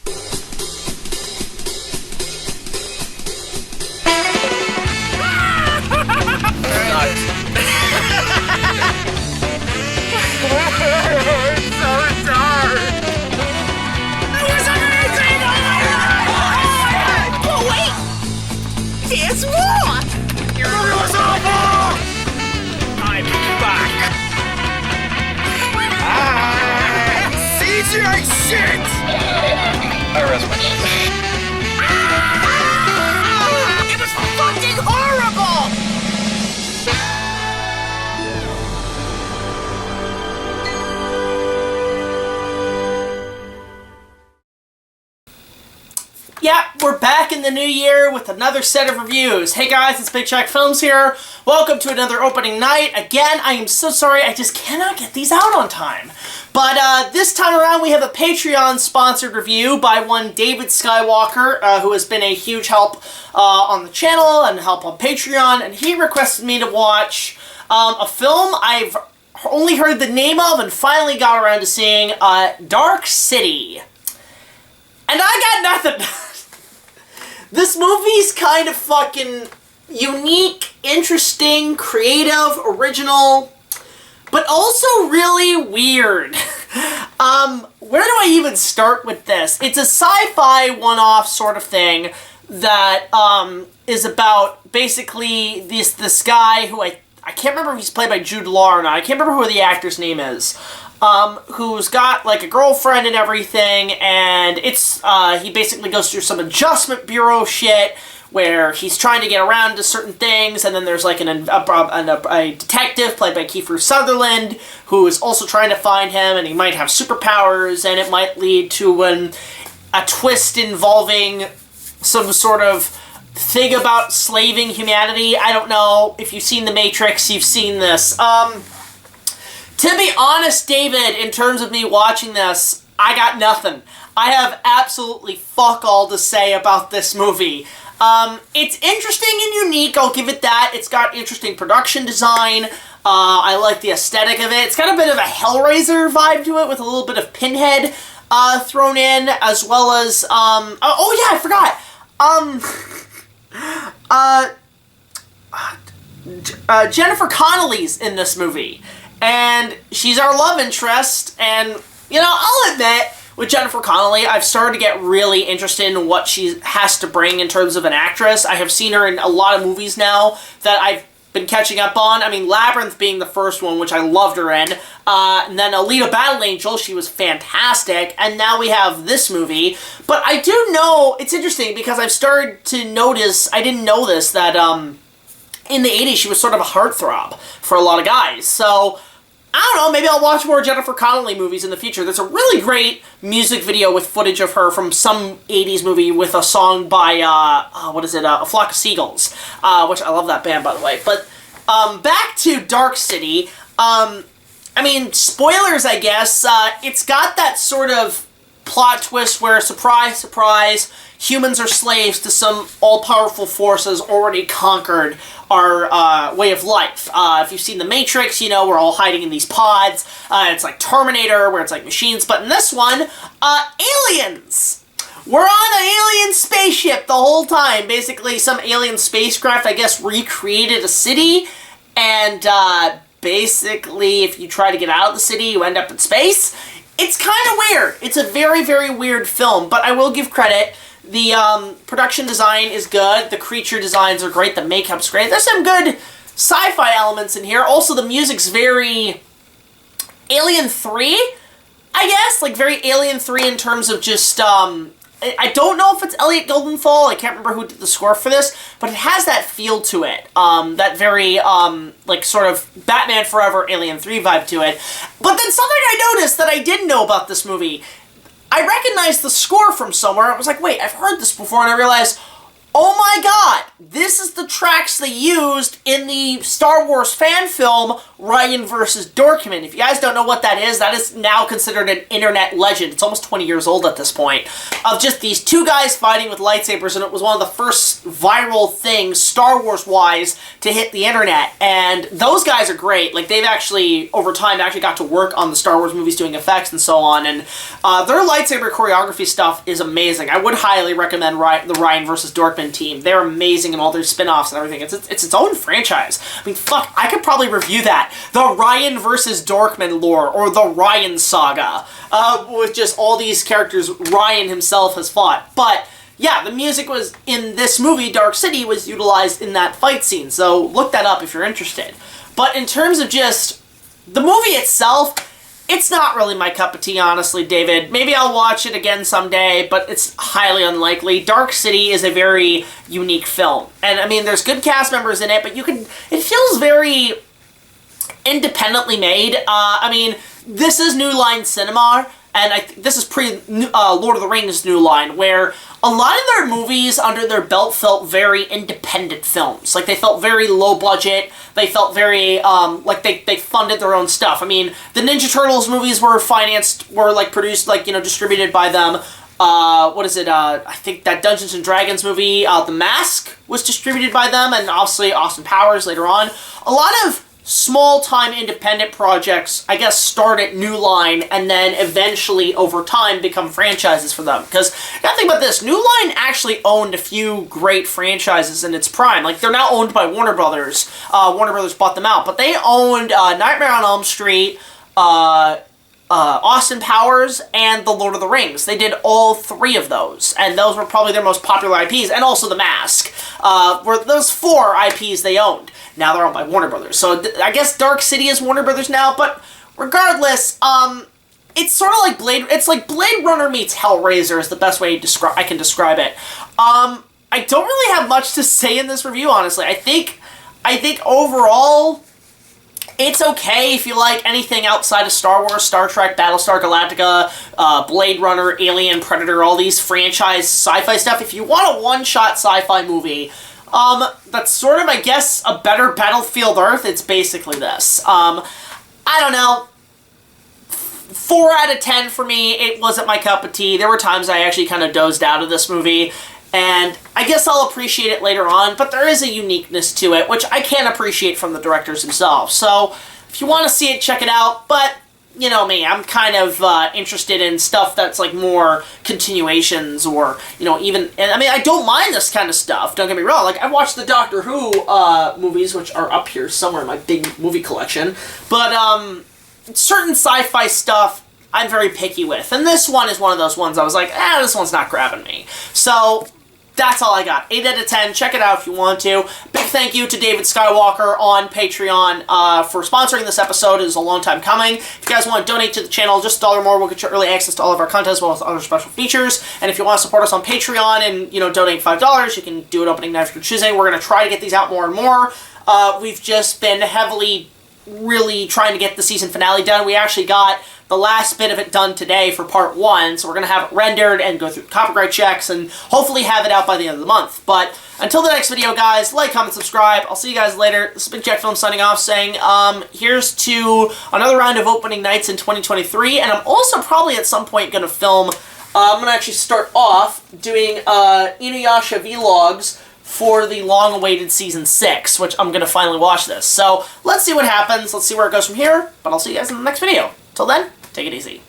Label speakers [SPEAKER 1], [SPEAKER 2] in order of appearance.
[SPEAKER 1] There's more! I'm back! CGI shit!
[SPEAKER 2] I rest my case.
[SPEAKER 1] It was fucking horrible!
[SPEAKER 3] Yeah, we're back in the new year with another set of reviews. Hey guys, it's BigJackFilms here. Welcome to another opening night. Again, I am so sorry, I just cannot get these out on time. But this time around, we have a Patreon-sponsored review by one David Skywalker, who has been a huge help on the channel and help on Patreon, and he requested me to watch a film I've only heard the name of and finally got around to seeing, Dark City. And I got nothing. This movie's kind of fucking unique, interesting, creative, original, but also really weird. Where do I even start with this? It's a sci-fi one-off sort of thing that is about basically this guy who I can't remember if he's played by Jude Law or not. I can't remember who the actor's name is. Who's got, like, a girlfriend and everything, and it's, he basically goes through some adjustment bureau shit, where he's trying to get around to certain things, and then there's, like, a detective, played by Kiefer Sutherland, who is also trying to find him, and he might have superpowers, and it might lead to a twist involving some sort of thing about slaving humanity. I don't know. If you've seen The Matrix, you've seen this. To be honest, David, in terms of me watching this, I got nothing. I have absolutely fuck all to say about this movie. It's interesting and unique, I'll give it that. It's got interesting production design. I like the aesthetic of it. It's got a bit of a Hellraiser vibe to it with a little bit of Pinhead thrown in, as well as, oh yeah, I forgot. Jennifer Connelly's in this movie. And she's our love interest, and, you know, I'll admit, with Jennifer Connelly, I've started to get really interested in what she has to bring in terms of an actress. I have seen her in a lot of movies now that I've been catching up on. I mean, Labyrinth being the first one, which I loved her in. And then Alita Battle Angel, she was fantastic. And now we have this movie. But I do know, it's interesting, because I've started to notice, I didn't know this, that, in the 80s, she was sort of a heartthrob for a lot of guys. So I don't know, maybe I'll watch more Jennifer Connelly movies in the future. There's a really great music video with footage of her from some 80s movie with a song by, A Flock of Seagulls, which I love that band, by the way. But, back to Dark City, I mean, spoilers, I guess. It's got that sort of plot twist where, surprise, surprise, humans are slaves to some all-powerful forces already conquered our way of life. If you've seen The Matrix, you know we're all hiding in these pods. It's like Terminator, where it's like machines. But in this one, aliens! We're on an alien spaceship the whole time. Basically, some alien spacecraft, I guess, recreated a city. And basically, if you try to get out of the city, you end up in space. It's kind of weird. It's a very, very weird film. But I will give credit. The production design is good, the creature designs are great, the makeup's great. There's some good sci-fi elements in here. Also, the music's very Alien 3, I guess? Like, very Alien 3 in terms of just, I don't know if it's Elliot Goldenthal, I can't remember who did the score for this, but it has that feel to it. That very, like, sort of Batman Forever, Alien 3 vibe to it. But then something I noticed that I didn't know about this movie, I recognized the score from somewhere. I was like, wait, I've heard this before, and I realized, oh my god, this is the tracks they used in the Star Wars fan film Ryan vs. Dorkman. If you guys don't know what that is now considered an internet legend. It's almost 20 years old at this point. Of just these two guys fighting with lightsabers, and it was one of the first viral things, Star Wars-wise, to hit the internet. And those guys are great. Like, they've actually, over time, actually got to work on the Star Wars movies doing effects and so on. And their lightsaber choreography stuff is amazing. I would highly recommend the Ryan vs. Dorkman team. They're amazing in all their spin-offs and everything. It's its own franchise. I mean, fuck, I could probably review that. The Ryan vs. Dorkman lore, or the Ryan saga, with just all these characters Ryan himself has fought. But yeah, the music was in this movie, Dark City, was utilized in that fight scene, so look that up if you're interested. But in terms of just the movie itself, it's not really my cup of tea, honestly, David. Maybe I'll watch it again someday, but it's highly unlikely. Dark City is a very unique film. And, I mean, there's good cast members in it, but it feels very independently made. I mean, this is New Line Cinema, and this is pre-Lord of the Rings New Line, where a lot of their movies under their belt felt very independent films. Like, they felt very low budget. They felt very, like, they funded their own stuff. I mean, the Ninja Turtles movies were produced, distributed by them. I think that Dungeons & Dragons movie, The Mask, was distributed by them, and obviously Austin Powers later on. A lot of small-time independent projects, I guess, start at New Line and then eventually, over time, become franchises for them. Because, you gotta think about this, New Line actually owned a few great franchises in its prime. Like, they're now owned by Warner Brothers. Warner Brothers bought them out. But they owned Nightmare on Elm Street, Austin Powers, and The Lord of the Rings. They did all three of those, and those were probably their most popular IPs, and also The Mask, were those 4 IPs they owned. Now they're owned by Warner Brothers. So I guess Dark City is Warner Brothers now, but regardless, it's sort of like Blade Runner meets Hellraiser is the best way I can describe it. I don't really have much to say in this review, honestly. I think overall, it's okay if you like anything outside of Star Wars, Star Trek, Battlestar Galactica, Blade Runner, Alien, Predator, all these franchise sci-fi stuff. If you want a one-shot sci-fi movie, that's sort of, I guess, a better Battlefield Earth, it's basically this. I don't know. 4 out of 10 for me. It wasn't my cup of tea. There were times I actually kind of dozed out of this movie, and I guess I'll appreciate it later on, but there is a uniqueness to it, which I can't appreciate from the directors themselves. So, if you want to see it, check it out, but you know me, I'm kind of interested in stuff that's like more continuations or, and I mean, I don't mind this kind of stuff, don't get me wrong. Like, I watched the Doctor Who movies, which are up here somewhere in my big movie collection, but certain sci-fi stuff I'm very picky with, and this one is one of those ones I was like, this one's not grabbing me. So, that's all I got. 8 out of 10. Check it out if you want to. Big thank you to David Skywalker on Patreon for sponsoring this episode. It was a long time coming. If you guys want to donate to the channel, just $1 more will get you early access to all of our content as well as other special features. And if you want to support us on Patreon and, donate $5, you can do it opening night if you're choosing. We're going to try to get these out more and more. We've just been really trying to get the season finale done. We actually got the last bit of it done today for part 1, so we're going to have it rendered and go through copyright checks and hopefully have it out by the end of the month. But until the next video, guys, like, comment, subscribe. I'll see you guys later. This is BigJackFilms signing off saying, here's to another round of opening nights in 2023, and I'm also probably at some point going to film, I'm going to actually start off doing Inuyasha vlogs for the long-awaited Season 6, which I'm going to finally watch this. So, let's see what happens. Let's see where it goes from here, but I'll see you guys in the next video. Till then, take it easy.